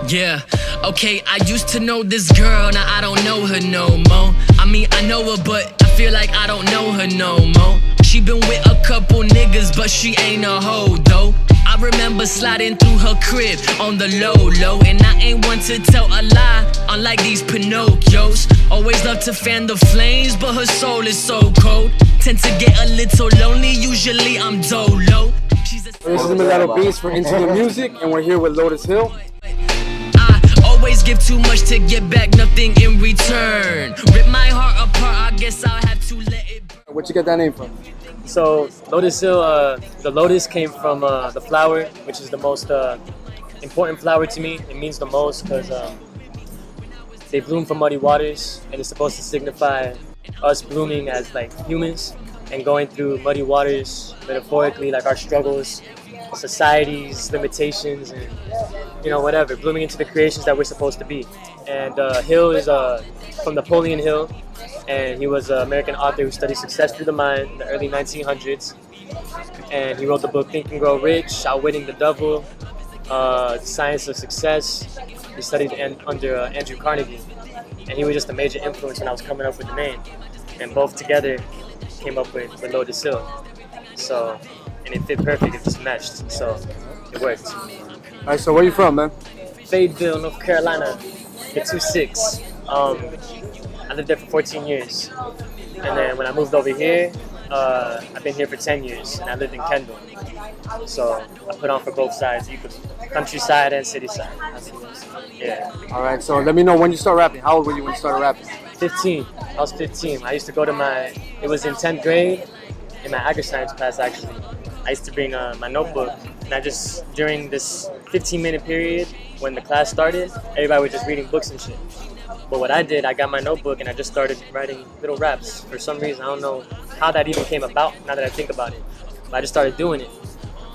Yeah, okay, I used to know this girl, now I don't know her no more. I mean, I know her, but I feel like I don't know her no more. She been with a couple niggas, but she ain't a hoe though. I remember sliding through her crib on the low, and I ain't one to tell a lie, unlike these Pinocchios. Always love to fan the flames, but her soul is so cold. Tend to get a little lonely, usually I'm dolo. This is Milano Beats for Into the Music, and we're here with Lotus Hill. Always give too much to get back, nothing in return. Rip my heart apart, I guess I'll have to let it burn. Where'd you get that name from? So Lotus Hill, the lotus came from the flower, which is the most important flower to me. It means the most because they bloom from muddy waters, and it's supposed to signify us blooming as like humans and going through muddy waters, metaphorically, like our struggles, society's limitations, and whatever, blooming into the creations that we're supposed to be. And Hill is from Napoleon Hill, and he was an American author who studied success through the mind in the early 1900s. And he wrote the book Think and Grow Rich, Outwitting the Devil, The Science of Success. He studied under Andrew Carnegie, and he was just a major influence when I was coming up with the name. And both together came up with Lotus Hill. So, and it fit perfect, it just meshed, so it worked. Alright, so where you from, man? Fayetteville, North Carolina, the 2-6. I lived there for 14 years. And then when I moved over here, I've been here for 10 years, and I lived in Kendall. So I put on for both sides, countryside and city side. Yeah. Alright, so let me know when you start rapping. How old were you when you started rapping? 15. I was 15. I used to go to it was in 10th grade, in my agri-science class actually. I used to bring my notebook, and during this 15-minute period when the class started, everybody was just reading books and shit. But what I did, I got my notebook and I just started writing little raps. For some reason, I don't know how that even came about, now that I think about it. But I just started doing it.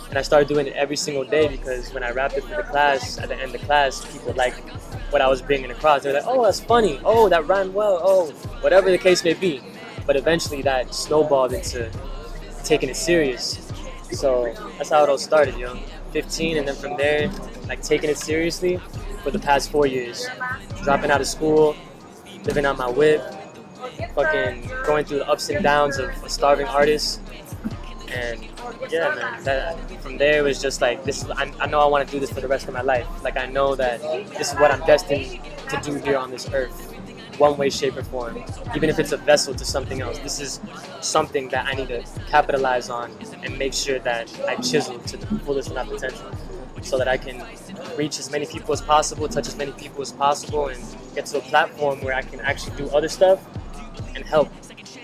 And I started doing it every single day because when I rapped it for the class, at the end of class, people liked what I was bringing across. They were like, oh, that's funny. Oh, that rhymed well. Oh, whatever the case may be. But eventually that snowballed into taking it serious. So that's how it all started, 15, and then from there, like taking it seriously for the past 4 years. Dropping out of school, living on my whip, fucking going through the ups and downs of a starving artist. And yeah, man, from there it was just like, I know I want to do this for the rest of my life. Like I know that this is what I'm destined to do here on this earth. One way, shape, or form. Even if it's a vessel to something else, this is something that I need to capitalize on and make sure that I chisel to the fullest of my potential so that I can reach as many people as possible, touch as many people as possible, and get to a platform where I can actually do other stuff and help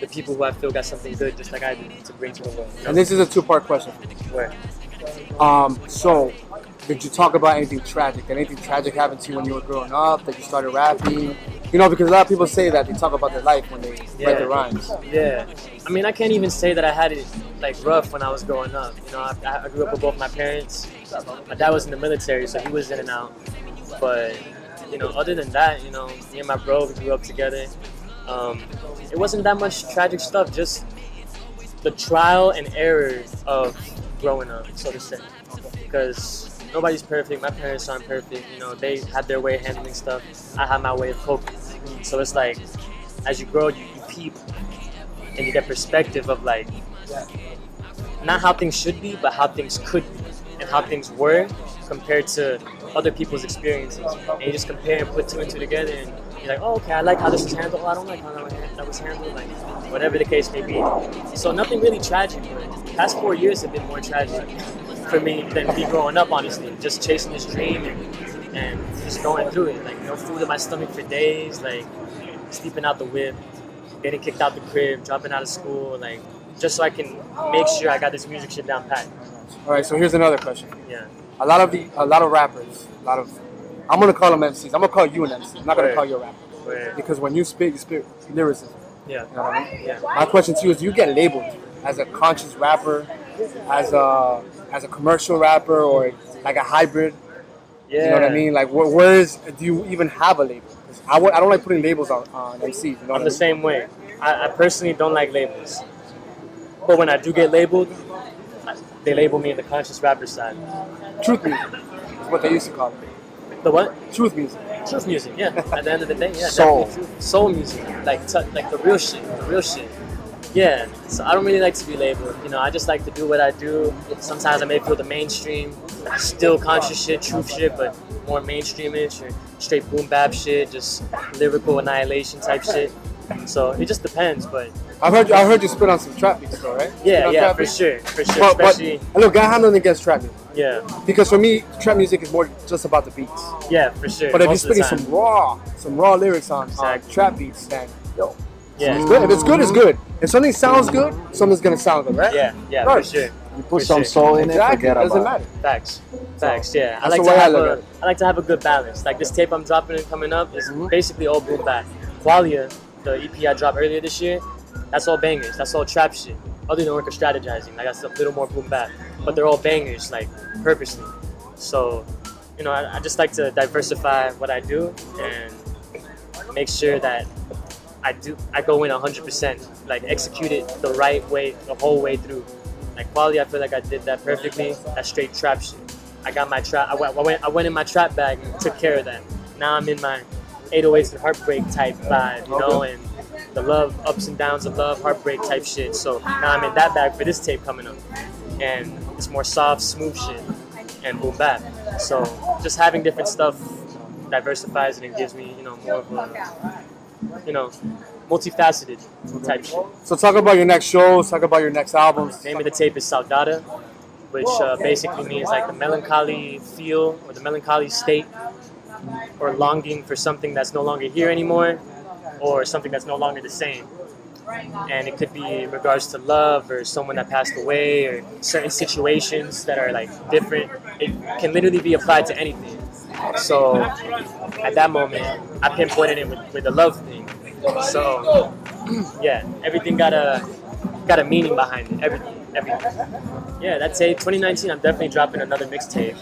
the people who I feel got something good just like I do to bring to the world. And this is a two-part question. Where? So, did you talk about anything tragic? Anything tragic happened to you when you were growing up, that you started rapping? Because a lot of people say that they talk about their life when they write their rhymes. Yeah. I mean, I can't even say that I had it like rough when I was growing up. I grew up with both my parents. My dad was in the military, so he was in and out. But, other than that, me and my bro, we grew up together. It wasn't that much tragic stuff, just the trial and error of growing up, so to say. Because nobody's perfect. My parents aren't perfect. They had their way of handling stuff. I had my way of coping. So it's like, as you grow, you peep and you get perspective of like, not how things should be, but how things could be and how things were compared to other people's experiences. And you just compare and put two and two together, and you're like, oh, okay, I like how this was handled. Oh, I don't like how that was handled. Like, whatever the case may be. So nothing really tragic, but the past 4 years have been more tragic for me than me growing up, honestly. Just chasing this dream and just going through it. Like, no food in my stomach for days, like sleeping out the whip, getting kicked out the crib, dropping out of school, like just so I can make sure I got this music shit down pat. All right, so here's another question. Yeah. A lot of rappers, I'm gonna call them MCs. I'm gonna call you an MC. I'm not gonna call you a rapper. Because when you spit lyricism. Yeah. You know what I mean? Yeah. My question to you is, do you get labeled as a conscious rapper, as a commercial rapper, or like a hybrid? Yeah. You know what I mean? Like, do you even have a label? I don't like putting labels on MCs. You know I'm the same way. I personally don't like labels. But when I do get labeled, they label me in the conscious rapper side. Truth music is what they used to call it. The what? Truth music. Truth music, yeah. At the end of the day, yeah. Soul. Definitely truth. Soul music, like the real shit, Yeah. So I don't really like to be labeled. You know, I just like to do what I do. Sometimes I may feel the mainstream, still conscious shit, truth shit, but more mainstreamish or straight boom bap shit, just lyrical annihilation type shit. So it just depends, but I heard you spit on some trap beats, though, right? yeah, for sure. But look, I have nothing against trap music. Yeah, Because for me, trap music is more just about the beats. yeah, for sure. But if you're Most of the spitting time. some raw lyrics on Exactly. trap beats, then yo, Yeah. it's good. If it's good, it's good. If something sounds good, something's gonna sound good, right? Yeah, Right. for sure. You put For some sure. soul in Exactly. it, forget It doesn't about matter. Facts, yeah. I That's like the to way I have look at it. I like to have a good balance. Like this tape I'm dropping and coming up is Mhm. basically all boom bap. Qualia, the EP I dropped earlier this year, that's all bangers. That's all trap shit. Other than work of strategizing, like that's a little more boom bap, but they're all bangers, like purposely. So, you know, I just like to diversify what I do and make sure that I go in 100%, like execute it the right way, the whole way through. Like Quality, I feel like I did that perfectly. That's straight trap shit. I got my trap. I went in my trap bag and took care of that. Now I'm in my 808s and heartbreak type vibe, you know, and the love, ups and downs of love, heartbreak type shit. So now I'm in that bag for this tape coming up, and it's more soft, smooth shit and boom bap. So just having different stuff diversifies it and gives me, you know, more of a, you know, multifaceted type shit. So talk about your next shows. Talk about your next albums. The name of the tape is Saudade, which basically means like the melancholy feel or the melancholy state or longing for something that's no longer here anymore or something that's no longer the same. And it could be in regards to love or someone that passed away or certain situations that are like different. It can literally be applied to anything. So at that moment, I pinpointed it with the love thing. So yeah, everything got a meaning behind it. Everything. Yeah, that tape, 2019. I'm definitely dropping another mixtape.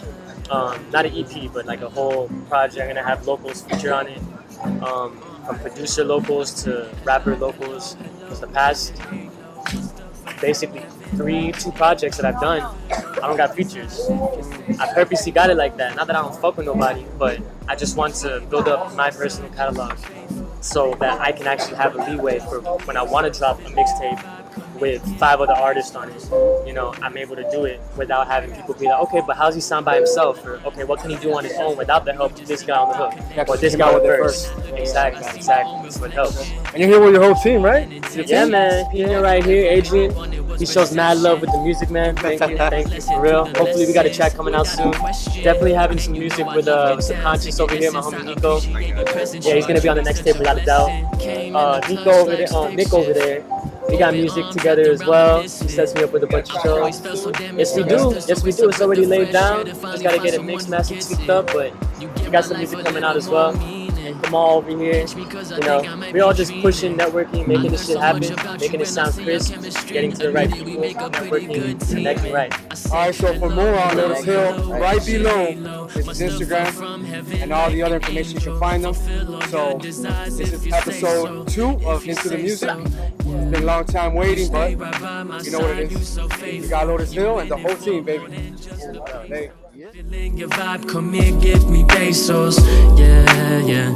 Not an EP, but like a whole project. I'm gonna have locals feature on it. From producer locals to rapper locals. Because the past basically two projects that I've done, I don't got features. I purposely got it like that. Not that I don't fuck with nobody, but I just want to build up my personal catalog so that I can actually have a leeway for when I want to drop a mixtape with 5 other artists on it. You know, I'm able to do it without having people be like, okay, but how's he sound by himself? Or okay, what can he do on his own without the help of this guy on the hook? Or this guy with the verse. Exactly. That's what helps. And you're here with your whole team, right? Yeah, man. Here, right here, Adrian. He shows mad love with the music, man. Thank you, for real. Hopefully we got a track coming out soon. Definitely having some music with Subconscious over here, my homie Nico. Yeah, he's gonna be on the next tape without a doubt. Nico over there, Nick over there. We got music together as well. He sets me up with a bunch of shows. Yes, we do. It's already laid down. Just gotta get it mixed, mastered, tweaked up. But we got some music coming out as well. And Kamal over here, you know, we're all just pushing, networking, making this shit happen, making it sound crisp, getting to the right people, networking, connecting right. Alright, so for more on Lotus Hill, right below is his Instagram and all the other information you can find them. So this is episode 2 of Into the Music. It's been a long time waiting, but you know what it is. We got Lotus Hill and the whole team, baby. Hey. Feeling your vibe, come here, give me pesos. Yeah.